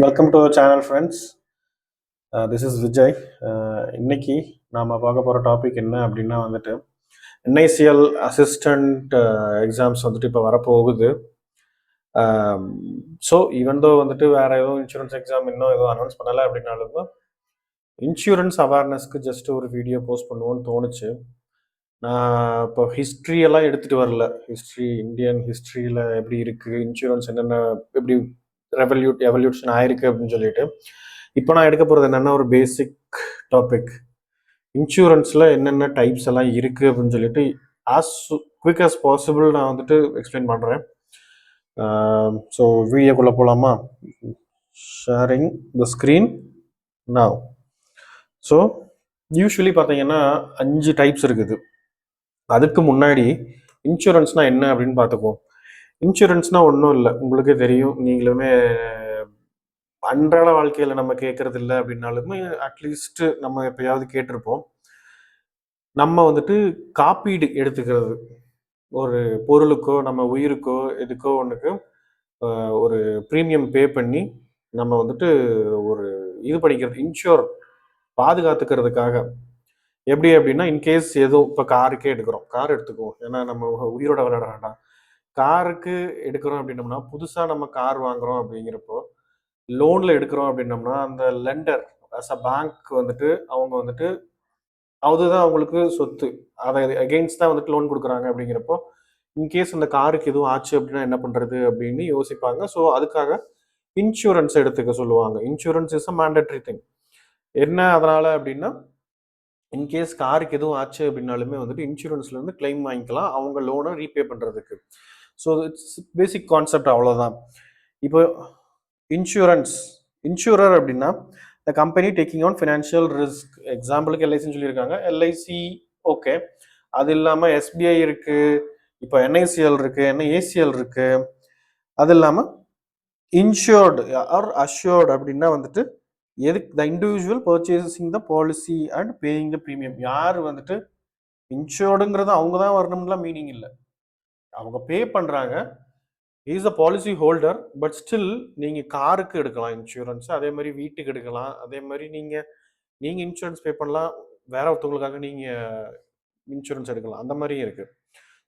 Welcome to channel friends. This is Vijay. இன்னைக்கு நாம் பார்க்க போகிற டாபிக் என்ன அப்படின்னா வந்துட்டு என்ஐசிஎல் அசிஸ்டண்ட் எக்ஸாம்ஸ் வந்துட்டு இப்போ வரப்போகுது. ஸோ ஈவன் தோ வந்துட்டு வேறு எதுவும் இன்சூரன்ஸ் எக்ஸாம் இன்னும் எதுவும் அனௌன்ஸ் பண்ணலை அப்படின்னாலும் இன்சூரன்ஸ் அவேர்னஸ்க்கு ஜஸ்ட் ஒரு வீடியோ போஸ்ட் பண்ணுவோன்னு தோணுச்சு. நான் இப்போ ஹிஸ்ட்ரியெல்லாம் எடுத்துகிட்டு வரல. இந்தியன் ஹிஸ்ட்ரியில் எப்படி இருக்குது, இன்சூரன்ஸ் என்னென்ன எப்படி எவல்யூஷன் ஆயிருக்கு அப்படின்னு சொல்லிட்டு இப்போ நான் எடுக்க போகிறது என்னென்னா ஒரு பேசிக் டாபிக். இன்சூரன்ஸில் என்னென்ன டைப்ஸ் எல்லாம் இருக்குது அப்படின்னு சொல்லிட்டு ஆஸ் குவிக் ஆஸ் பாசிபிள் நான் வந்துட்டு எக்ஸ்பிளைன் பண்ணுறேன். ஸோ வீடியோக்குள்ளே போகலாமா? Sharing the screen now. So usually பார்த்தீங்கன்னா 5 டைப்ஸ் இருக்குது. அதுக்கு முன்னாடி இன்சூரன்ஸ்னால் என்ன அப்படின்னு பார்த்துக்குவோம். இன்சூரன்ஸ்னால் ஒன்றும் இல்லை, உங்களுக்கே தெரியும். நீங்களுமே அன்றாட வாழ்க்கையில் நம்ம கேட்கறது இல்லை அப்படின்னாலுமே அட்லீஸ்ட் நம்ம எப்பயாவது கேட்டிருப்போம். நம்ம வந்துட்டு காப்பீடு எடுத்துக்கிறது, ஒரு பொருளுக்கோ நம்ம உயிருக்கோ எதுக்கோ ஒன்றுக்கு ஒரு ப்ரீமியம் பே பண்ணி நம்ம வந்துட்டு ஒரு இது பண்ணிக்கிறது, இன்ஷூர் பாதுகாத்துக்கிறதுக்காக. எப்படி அப்படின்னா, இன்கேஸ் எதுவும் இப்போ காருக்கே எடுக்கிறோம், கார் எடுத்துக்குவோம், ஏன்னா நம்ம உயிரோட விளையாட வேண்டாம். காருக்கு எடுக்கிறோம் அப்படின்னோம்னா, புதுசாக நம்ம கார் வாங்குறோம் அப்படிங்கிறப்போ லோனில் எடுக்கிறோம் அப்படின்னோம்னா அந்த லெண்டர் அஸ் அ பேங்க் வந்துட்டு அவங்க வந்துட்டு அதுதான் அவங்களுக்கு சொத்து, அதை அகெயின்ஸ்ட் தான் வந்துட்டு லோன் கொடுக்குறாங்க. அப்படிங்கிறப்போ இன்கேஸ் அந்த காருக்கு எதுவும் ஆச்சு அப்படின்னா என்ன பண்ணுறது அப்படின்னு யோசிப்பாங்க. ஸோ அதுக்காக இன்சூரன்ஸ் எடுத்துக்க சொல்லுவாங்க. Insurance is a mandatory thing. என்ன அதனால் அப்படின்னா, இன்கேஸ் காருக்கு எதுவும் ஆச்சு அப்படின்னாலுமே வந்துட்டு இன்சூரன்ஸ்லேருந்து கிளைம் வாங்கிக்கலாம் அவங்க லோனை ரீபே பண்ணுறதுக்கு. ஸோ இட்ஸ் பேசிக் கான்செப்ட், அவ்வளோதான். இப்போ இன்சூரர் அப்படின்னா the company taking on financial risk. எக்ஸாம்பிளுக்கு எல்ஐசின்னு சொல்லியிருக்காங்க. எல்ஐசி ஓகே, அது இல்லாமல் எஸ்பிஐ இருக்குது, இப்போ என்ஐசிஎல் இருக்குது, என்ஏசிஎல் இருக்குது. அது இல்லாமல் இன்சூர்டு ஆர் அஷ்யூர்டு அப்படின்னா வந்துட்டு எதுக்கு the individual purchasing the policy and paying the premium. யார் வந்துட்டு இன்சூர்டுங்கிறது அவங்க தான் வரணும்லாம் மீனிங் இல்லை, அவங்க பே பண்ணுறாங்க. Is a policy holder. But still நீங்கள் காருக்கு எடுக்கலாம் இன்சூரன்ஸ், அதே மாதிரி வீட்டுக்கு எடுக்கலாம், அதே மாதிரி நீங்கள் இன்சூரன்ஸ் பே பண்ணலாம், வேற ஒருத்தவங்களுக்காக நீங்கள் இன்சூரன்ஸ் எடுக்கலாம், அந்த மாதிரியும் இருக்குது.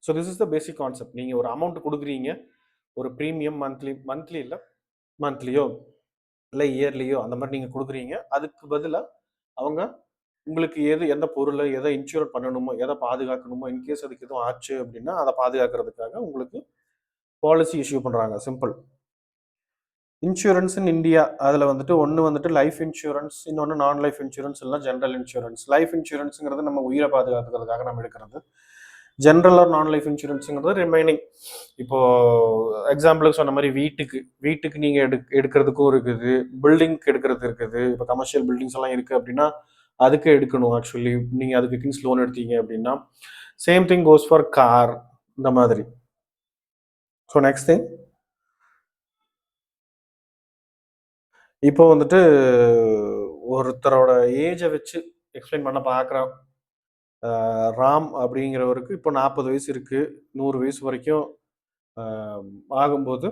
So this is the basic concept. நீங்கள் ஒரு அமௌண்ட் கொடுக்குறீங்க, ஒரு ப்ரீமியம் மந்த்லி இல்லை மந்த்லியோ இல்லை இயர்லியோ அந்த மாதிரி நீங்கள் கொடுக்குறீங்க. அதுக்கு பதிலாக அவங்க உங்களுக்கு எந்த பொருளை எதை இன்சூர் பண்ணணுமோ, எதை பாதுகாக்கணுமோ, இன்கேஸ் அதுக்கு எதுவும் ஆச்சு அப்படின்னா அதை பாதுகாக்கிறதுக்காக உங்களுக்கு பாலிசி இஷ்யூ பண்ணுறாங்க. சிம்பிள். இன்சூரன்ஸ் இன் இந்தியா அதில் வந்துட்டு ஒன்று வந்துட்டு லைஃப் இன்சூரன்ஸ், இன்னொன்று நான் லைஃப் இன்சூரன்ஸ், இல்லை ஜென்ரல் இன்சூரன்ஸ். லைஃப் இன்சூரன்ஸுங்கிறது நம்ம உயிரை பாதுகாத்துக்கிறதுக்காக நம்ம எடுக்கிறது. ஜென்ரல் ஆர் நான் லைஃப் இன்சூரன்ஸுங்கிறது ரிமைனிங். இப்போது எக்ஸாம்பிளுக்கு சொன்ன மாதிரி வீட்டுக்கு நீங்கள் எடுக்கிறதுக்கும் இருக்குது, பில்டிங்க்கு எடுக்கிறது இருக்குது. இப்போ கமர்ஷியல் பில்டிங்ஸ் எல்லாம் இருக்குது அப்படின்னா அதுக்கு எடுக்கணும். ஆக்சுவலி நீங்கள் அதுக்கு கிங்ஸ் லோன் எடுத்தீங்க அப்படின்னா same thing goes for car, இந்த மாதிரி. ஸோ நெக்ஸ்ட் திங், இப்போ வந்துட்டு ஒருத்தரோட ஏஜை வச்சு எக்ஸ்பிளைன் பண்ண பார்க்குறோம். ராம் அப்படிங்கிறவருக்கு இப்போ 40 வயசு இருக்குது. 100 வயசு வரைக்கும் ஆகும்போது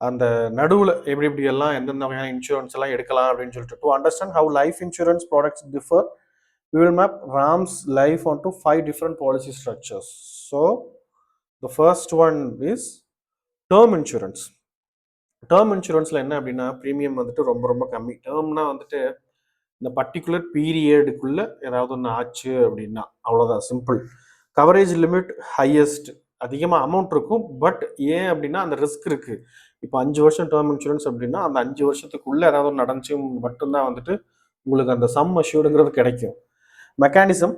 அந்த நடுவில் எப்படி எல்லாம் எந்தெந்த வகையான இன்சூரன்ஸ் எல்லாம் எடுக்கலாம் அப்படின்னு சொல்லிட்டு, to understand how life insurance products differ, we will map Ram's life onto 5 different policy structures. So the first one is term insurance. Term இன்சூரன்ஸில் என்ன அப்படின்னா, ப்ரீமியம் வந்துட்டு ரொம்ப ரொம்ப கம்மி. டேர்ம்னா வந்துட்டு இந்த பர்டிகுலர் பீரியடுக்குள்ளே ஏதாவது ஒன்று ஆச்சு அப்படின்னா அவ்வளோதான், சிம்பிள். கவரேஜ் லிமிட் ஹையஸ்ட், அதிகமாக அமௌண்ட் இருக்கும். பட் ஏன் அப்படின்னா அந்த ரிஸ்க் இருக்குது. இப்போ 5 வருஷம் டேர்ம் இன்சூரன்ஸ் அப்படின்னா அந்த 5 வருஷத்துக்குள்ளே ஏதாவது ஒன்று நடந்துச்சு மட்டும்தான் வந்துட்டு உங்களுக்கு அந்த சம் அஷ்யூர்டுங்கிறது கிடைக்கும். Mechanism,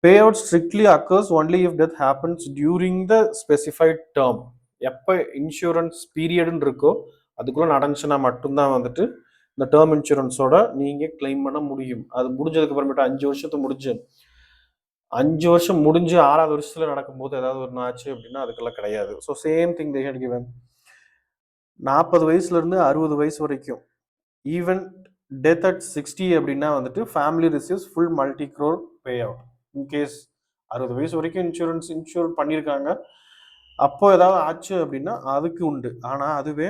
payout strictly occurs only if death happens during the specified term. எப்போ இன்சூரன்ஸ் பீரியடுன்னு இருக்கோ அதுக்குள்ளே நடந்துச்சுன்னா மட்டும்தான் வந்துட்டு இந்த டேர்ம் இன்சூரன்ஸோட நீங்கள் கிளைம் பண்ண முடியும். அது முடிஞ்சதுக்கு அப்புறமேட்டு 5 வருஷம் முடிஞ்சு 6வது வருஷத்தில் நடக்கும்போது ஏதாவது ஒன்று ஆச்சு அப்படின்னா அதுக்கெல்லாம் கிடையாது. So same thing they had given 40 வயசுலேருந்து 60 வயசு வரைக்கும், ஈவன் டெத் அட் 60 அப்படின்னா வந்துட்டு family receives full multi crore pay out. In case 60 வயசு வரைக்கும் இன்சூர் பண்ணியிருக்காங்க, அப்போ ஏதாவது ஆச்சு அப்படின்னா அதுக்கு உண்டு. ஆனால் அதுவே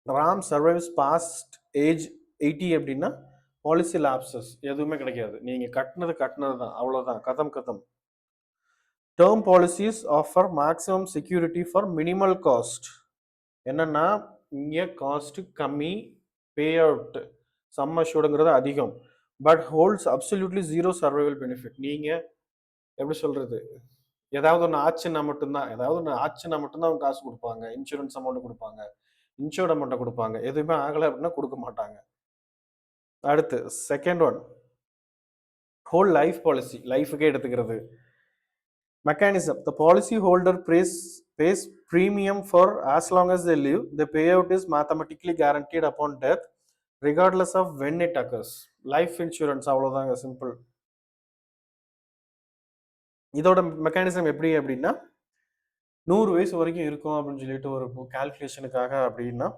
ராம் சர்வைவ்ஸ் பாஸ்ட் ஏஜ் 80 அப்படின்னா பாலிசி லாப்சஸ் எதுவுமே கிடைக்காது. நீங்கள் கட்டினது தான், அவ்வளோதான், கதம் கதம். Term policies offer maximum security for minimal cost. என்னன்னா இங்கே காஸ்ட் கம்மி, பே அவுட் சம் அஷ்யூர்டுங்கிறது அதிகம், but holds absolutely zero survival benefit. நீங்கள் எப்படி சொல்கிறது, ஏதாவது ஒன்று ஆச்சுன்னா மட்டும்தான் அவங்க காசு கொடுப்பாங்க, இன்சூரன்ஸ் அமௌண்ட் கொடுப்பாங்க, இன்சூர்ட் அமௌண்ட்டை கொடுப்பாங்க. எதுவுமே ஆகலை அப்படின்னா கொடுக்க மாட்டாங்க. அடுத்து second one, whole life policy, லைஃபுக்கே எடுத்துக்கிறது. Mechanism, the policy holder pays premium for as long as they live. The payout is mathematically guaranteed upon death regardless of when it occurs. Life insurance அவ்வளோதாங்க, simple. இதோட mechanism எப்படி அப்படின்னா 100 வயசு வரைக்கும் இருக்கும் அப்படின்னு சொல்லிட்டு ஒரு கால்குலேஷனுக்காக அப்படின்னா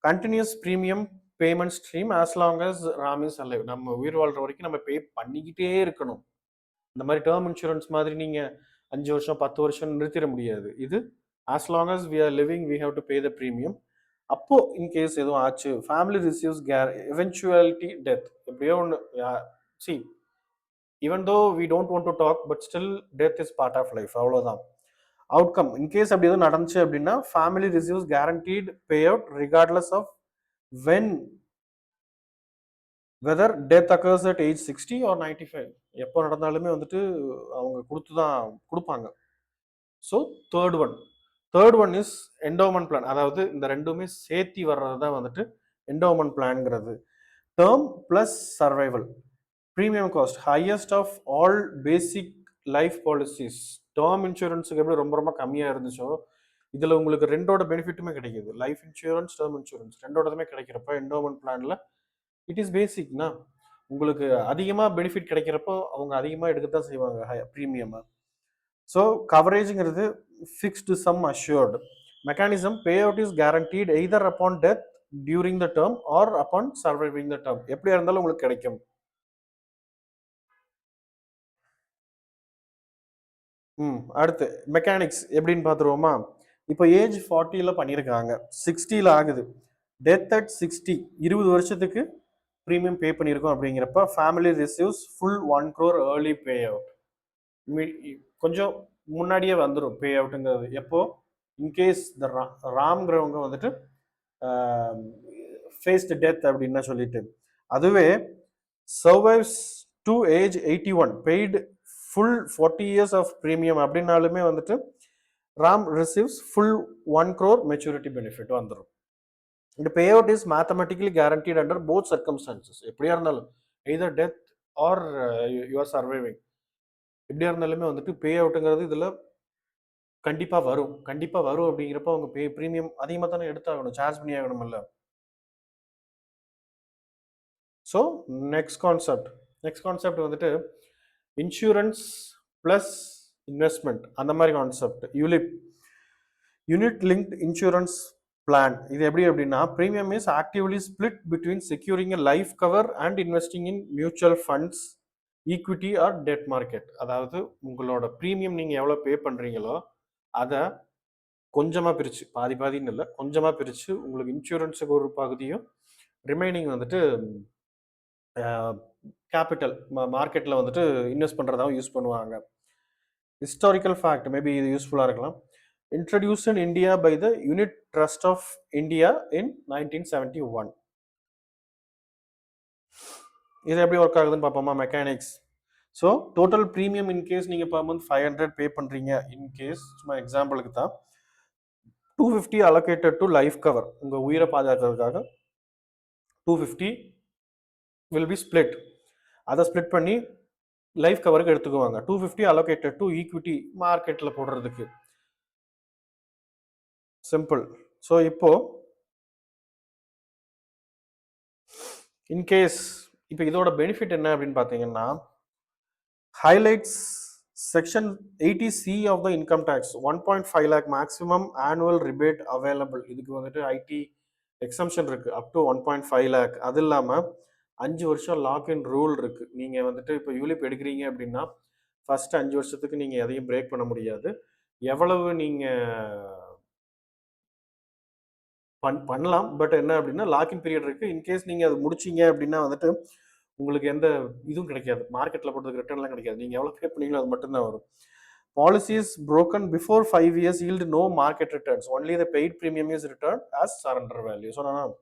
continuous premium payment stream as long as Ram is alive. நம்ம உயிர் வாழ்ற வரைக்கும் நம்ம பே பண்ணிக்கிட்டே இருக்கணும். இந்த மாதிரி டேர்ம் இன்சூரன்ஸ் மாதிரி நீங்கள் 5 வருஷம் 10 வருஷம் நிறுத்திட முடியாது. இது as long as we are living we have to pay the premium. அப்போ இன்கேஸ் எதுவும் ஆச்சு, ஃபேமிலி ரிசீவ்ஸ் எவென்ச்சுவாலிட்டி டெத், எப்படியோ ஒன்று. See even though we don't want to talk, but still death is part of life, அவ்வளோதான். Outcome, in case அப்படி எதுவும் நடந்துச்சு அப்படின்னா family receives guaranteed pay out regardless of when, whether death occurs at age 60 or 95. எப்போ நடந்தாலுமே வந்துட்டு அவங்க கொடுப்பாங்க. So third one is endowment plan. அதாவது இந்த ரெண்டுமே சேர்த்தி வர்றது தான் வந்துட்டு endowment பிளான்ங்கிறது. Term plus survival, premium cost highest of all basic life policies. Term இன்சூரன்ஸுக்கு எப்படி ரொம்ப ரொம்ப கம்மியாக இருந்துச்சோ இதில் உங்களுக்கு ரெண்டோட பெனிஃபிட்டுமே கிடைக்கிது. லைஃப் இன்சூரன்ஸ், டேர்ம் இன்சூரன்ஸ் ரெண்டோடதுமே கிடைக்கிறப்ப என்டோமெண்ட் பிளானில் இட் இஸ் பேசிக்னா உங்களுக்கு அதிகமாக பெனிஃபிட் கிடைக்கிறப்போ அவங்க அதிகமாக எடுக்க தான் செய்வாங்க ப்ரீமியமாக. ஸோ கவரேஜுங்கிறது fixed sum assured. Mechanism, pay out is guaranteed either upon death during the term or upon surviving the term. எப்படியா இருந்தாலும் உங்களுக்கு கிடைக்கும். அடுத்து மெக்கானிக்ஸ் எப்படின்னு பார்த்துருவோமா. இப்போ ஏஜ் 40 பண்ணியிருக்காங்க, 60 ஆகுது, டெத் அட் 60, 20 வருஷத்துக்கு ப்ரீமியம் பே பண்ணியிருக்கோம் அப்படிங்கிறப்ப family receives full 1 crore early pay out. கொஞ்சம் முன்னாடியே வந்துடும் பே அவுட்டுங்கிறது. எப்போ இன்கேஸ் த ராம்ங்கிறவங்க வந்துட்டு ஃபேஸ்டு டெத் அப்படின்னா சொல்லிட்டு, அதுவே survives to age 81 paid full 40 years of premium அப்படின்னாலுமே வந்துட்டு Ram receives full 1 crore maturity benefit வந்துடும். இந்த pay out is mathematically guaranteed under both circumstances. எப்படியா இருந்தாலும் either death or you're surviving, எப்படியா இருந்தாலுமே வந்துட்டு பே அவுட்டுங்கிறது இதில் கண்டிப்பாக வரும் அப்படிங்கிறப்ப அவங்க ப்ரீமியம் அதிகமாக தானே எடுத்தாகணும், சார்ஜ் பண்ணி ஆகணும்ல. ஸோ நெக்ஸ்ட் கான்செப்ட் வந்துட்டு இன்சூரன்ஸ் ப்ளஸ் இன்வெஸ்ட்மெண்ட், அந்த மாதிரி concept. Unit linked insurance plan. இது எப்படி அப்படின்னா premium is actively split between securing a life cover and investing in mutual funds, equity or debt market. அதாவது உங்களோட ப்ரீமியம் நீங்கள் எவ்வளோ பே பண்ணுறீங்களோ அதை கொஞ்சமாக பிரித்து, பாதின்னு இல்லை, கொஞ்சமாக பிரித்து உங்களுக்கு இன்சூரன்ஸுக்கு ஒரு பகுதியும் ரிமைனிங் வந்துட்டு கேபிட்டல் மார்க்கெட்டில் வந்துட்டு இன்வெஸ்ட் பண்ணுறதாகவும் யூஸ் பண்ணுவாங்க. ஹிஸ்டாரிக்கல் ஃபேக்ட், மேபி இது யூஸ்ஃபுல்லாக இருக்கலாம். Introduced in India by the Unit Trust of India in 1971. இது எப்படி ஒர்க் ஆகுதுன்னு பார்ப்போமா. Mechanics, so total premium in case நீங்கள் பர் மந்த் 500 பே பண்ணுறீங்க, இன்கேஸ் சும்மா எக்ஸாம்பிளுக்கு தான் 250 அலோகேட்டட் டு லைஃப் கவர், உங்கள் உயிரை பாதுகாக்கிறதுக்காக 250 வில் பி ஸ்பிளிட். அதை ஸ்பிளிட் பண்ணி லைஃப் கவருக்கு எடுத்துக்குவாங்க. 250 அலோகேட்டட் டு ஈக்விட்டி, மார்க்கெட்டில் போடுறதுக்கு. சிம்பிள். ஸோ இப்போ இன்கேஸ் இப்போ இதோட பெனிஃபிட் என்ன அப்படின்னு பார்த்தீங்கன்னா highlights section 80C of the income tax, 1.5 lakh maximum annual rebate available. இதுக்கு வந்துட்டு ஐடி எக்ஸம்ஷன் இருக்கு அப் டு 1.5 lakh. அது இல்லாமல் 5 வருஷம் லாக்இன் ரூல் இருக்கு. நீங்கள் வந்துட்டு இப்போ யூலிப் எடுக்கிறீங்க அப்படின்னா ஃபர்ஸ்ட் 5 வருஷத்துக்கு நீங்கள் எதையும் பிரேக் பண்ண முடியாது. எவ்வளவு நீங்கள் பண்ணலாம். பட் என்ன அப்படின்னா, லாக்கின் பீரியட் இருக்கு. இன்கேஸ் நீங்க அது முடிச்சீங்க அப்படின்னா வந்துட்டு, உங்களுக்கு எந்த இதுவும் கிடைக்காது. மார்க்கெட்ல போட்டதுக்கு ரிட்டர்ன்லாம் கிடைக்காது. நீங்க எவ்வளோ பே பண்ணீங்களோ அது மட்டும் தான் வரும். Policies broken before 5 years yield no market returns. Only the paid premium is returned as surrender value. So நான்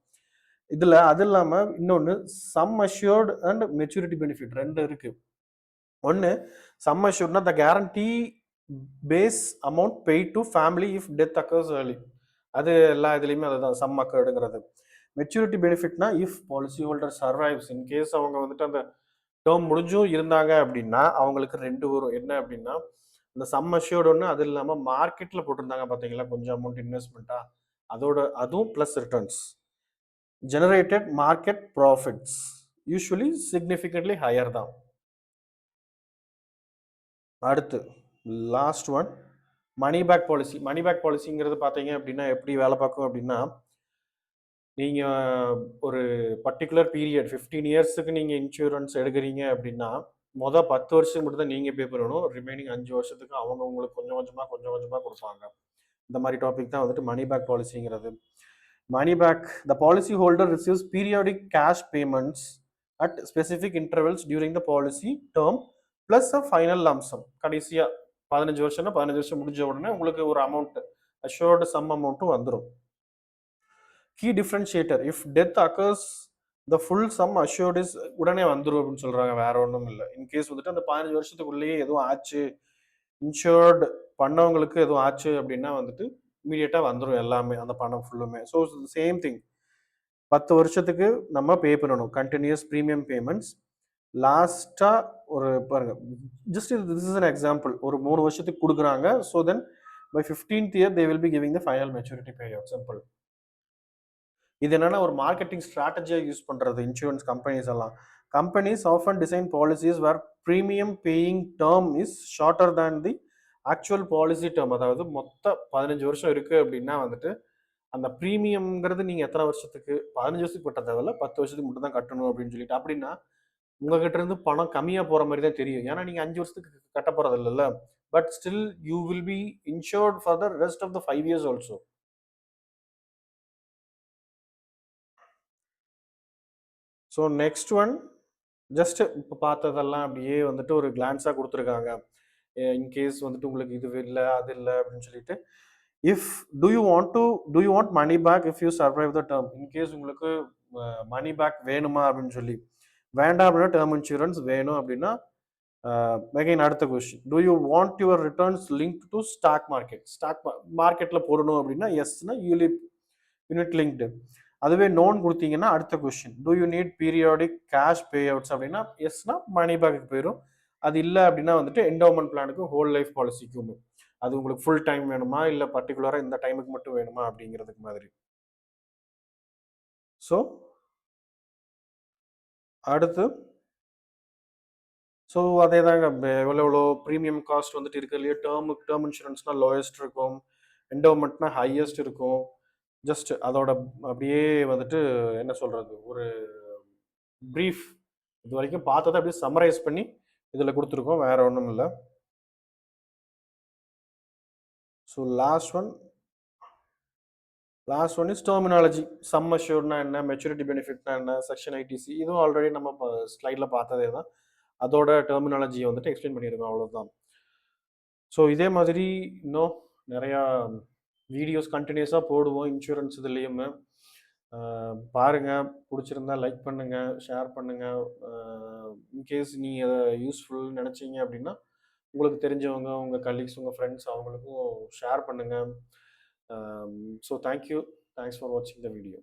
இதுல அது இல்லாம இன்னொன்னு sum assured and maturity benefit 2 இருக்கு. ஒன்னு சம் அஷ்யூர்ட்னா the guarantee base amount paid to family if death occurs early. அது எல்லா இதுலயுமே அதுதான் சம் அக்கர்டுங்கிறது. மெச்சூரிட்டி பெனிஃபிட்னா if policy holder survives, in case அவங்க வந்துட்டு அந்த டேர்ம் முடிஞ்சும் இருந்தாங்க அப்படின்னா அவங்களுக்கு 2 வரும். என்ன அப்படின்னா இந்த சம் அஷ்யூர்டு ஒன்று, அது இல்லாமல் மார்க்கெட்டில் போட்டிருந்தாங்க பார்த்தீங்களா கொஞ்சம் அமௌண்ட் இன்வெஸ்ட்மெண்ட்டா, அதோட அதுவும் plus returns. Generated market profits usually significantly higher தான். அடுத்து last one money back policy. Money back பாலிசிங்கிறது பார்த்தீங்க அப்படின்னா எப்படி வேலை பார்க்கும் அப்படின்னா, நீங்கள் ஒரு பர்டிகுலர் பீரியட் 15 இயர்ஸுக்கு நீங்கள் இன்சூரன்ஸ் எடுக்கிறீங்க அப்படின்னா, மொதல் 10 வருஷத்துக்கு மட்டும் தான் நீங்கள் பே பண்ணணும். ரிமைனிங் 5 வருஷத்துக்கு அவங்க உங்களுக்கு கொஞ்சம் கொஞ்சமாக கொடுப்பாங்க. இந்த மாதிரி டாபிக் தான் வந்துட்டு மணி பேக் பாலிசிங்கிறது. Money back the policy holder receives periodic cash payments at specific intervals during the policy term plus a final lump sum. கடைசியாக 15 வருஷம்னா 15 வருஷம் முடிஞ்ச உடனே உங்களுக்கு ஒரு அமௌண்ட் அஷ்யூர்டு சம் அமௌண்ட்டும் வந்துடும். Key differentiator if death occurs the full sum assured is உடனே வந்துடும் அப்படின்னு சொல்கிறாங்க. வேற ஒன்றும் இல்லை. இன்கேஸ் வந்துட்டு அந்த 15 வருஷத்துக்குள்ளேயே எதுவும் ஆச்சு, இன்சூர்டு பண்ணவங்களுக்கு எதுவும் ஆச்சு அப்படின்னா வந்துட்டு இமீடியட்டாக வந்துடும் எல்லாமே, அந்த பணம் ஃபுல்லுமே. ஸோ சேம் திங் 10 வருஷத்துக்கு நம்ம பே பண்ணணும் கண்டினியூஸ் ப்ரீமியம் பேமெண்ட்ஸ். லாஸ்ட்டாக ஒரு பாருங்க, just this is an example, ஒரு 3 வருஷத்துக்கு கொடுக்குறாங்க. So then by 15th year they will be giving the final maturity pay out. Simple. இது என்னன்னா ஒரு மார்க்கெட்டிங் ஸ்ட்ராட்டஜியாக யூஸ் பண்ணுறது இன்சூரன்ஸ் கம்பெனிஸ் எல்லாம். Companies often design policies where premium paying term is shorter than the actual policy term. அதாவது மொத்த 15 வருஷம் இருக்குது அப்படின்னா வந்துட்டு அந்த ப்ரீமியம்ங்கிறது நீங்கள் எத்தனை வருஷத்துக்கு, 15 வருஷத்துக்கு கட்ட தேவையில்ல, 10 வருஷத்துக்கு மட்டும் தான் கட்டணும் அப்படின்னு சொல்லிட்டு. அப்படின்னா உங்ககிட்ட இருந்து பணம் கம்மியாக போகிற மாதிரி தான் தெரியும். ஏன்னா நீங்கள் 5 வருஷத்துக்கு கட்ட போகிறது இல்லைல்ல. But still you will be insured for the rest of the 5 years also. So next one just இப்போ பார்த்ததெல்லாம் அப்படியே வந்துட்டு ஒரு கிளான்ஸாக கொடுத்துருக்காங்க. இன்கேஸ் வந்துட்டு உங்களுக்கு இது இல்லை அது இல்லை அப்படின்னு சொல்லிட்டு, if do you want money back if you survive the term. In case உங்களுக்கு மணி பேக் வேணுமா அப்படின்னு சொல்லி, வேண்டாம் அப்படின்னா டேர்ம் இன்சூரன்ஸ் வேணும் அப்படின்னா அகைன் அடுத்த question, do you want your returns link to stock market. Stock மார்க்கெட்டில் போடணும் அப்படின்னா எஸ்னா யூனிட் லிங்க்டு. அதுவே நோன் கொடுத்தீங்கன்னா அடுத்த question, do you need periodic cash payouts அப்படின்னா எஸ்னா மணி பேக்கு போயிடும். அது இல்லை அப்படின்னா வந்துட்டு என்டோமெண்ட் பிளானுக்கும் ஹோல் லைஃப் பாலிசிக்கும், அது உங்களுக்கு ஃபுல் டைம் வேணுமா இல்லை பர்டிகுலராக இந்த டைமுக்கு மட்டும் வேணுமா அப்படிங்கிறதுக்கு மாதிரி. ஸோ அடுத்து ஸோ அதே தாங்க, எவ்வளோ எவ்வளோ ப்ரீமியம் காஸ்ட் வந்துட்டு இருக்கு இல்லையா. டேர்ம் இன்சூரன்ஸ்னால் லோயஸ்ட் இருக்கும், என்டோமெண்ட்னா ஹையஸ்ட் இருக்கும். ஜஸ்ட் அதோட அப்படியே வந்துட்டு என்ன சொல்கிறது, ஒரு ப்ரீஃப் இது வரைக்கும் பார்த்ததை அப்படியே சம்மரைஸ் பண்ணி இதில் கொடுத்துருக்கோம், வேற ஒன்றும் இல்லை. So last one is terminology. Sum அஷ்யூர்ட்னா என்ன, மெச்சூரிட்டி பெனிஃபிட்னா என்ன, செக்ஷன் ஐடிசி, இதுவும் ஆல்ரெடி நம்ம ஸ்லைடில் பார்த்ததே தான். அதோட டெர்மினாலஜியை வந்துட்டு எக்ஸ்பிளைன் பண்ணியிருக்கோம், அவ்வளோதான். ஸோ இதே மாதிரி இன்னும் நிறையா வீடியோஸ் கண்டினியூஸாக போடுவோம் இன்சூரன்ஸ் இதுலேயுமே. பாருங்கள், பிடிச்சிருந்தா லைக் பண்ணுங்கள், ஷேர் பண்ணுங்கள். இன்கேஸ் நீங்கள் அதை யூஸ்ஃபுல் நினச்சிங்க அப்படின்னா உங்களுக்கு தெரிஞ்சவங்க, உங்கள் கலீக்ஸ், உங்கள் ஃப்ரெண்ட்ஸ் அவங்களுக்கும் ஷேர் பண்ணுங்கள். So thank you. தேங்க்ஸ் ஃபார் வாட்சிங் த வீடியோ.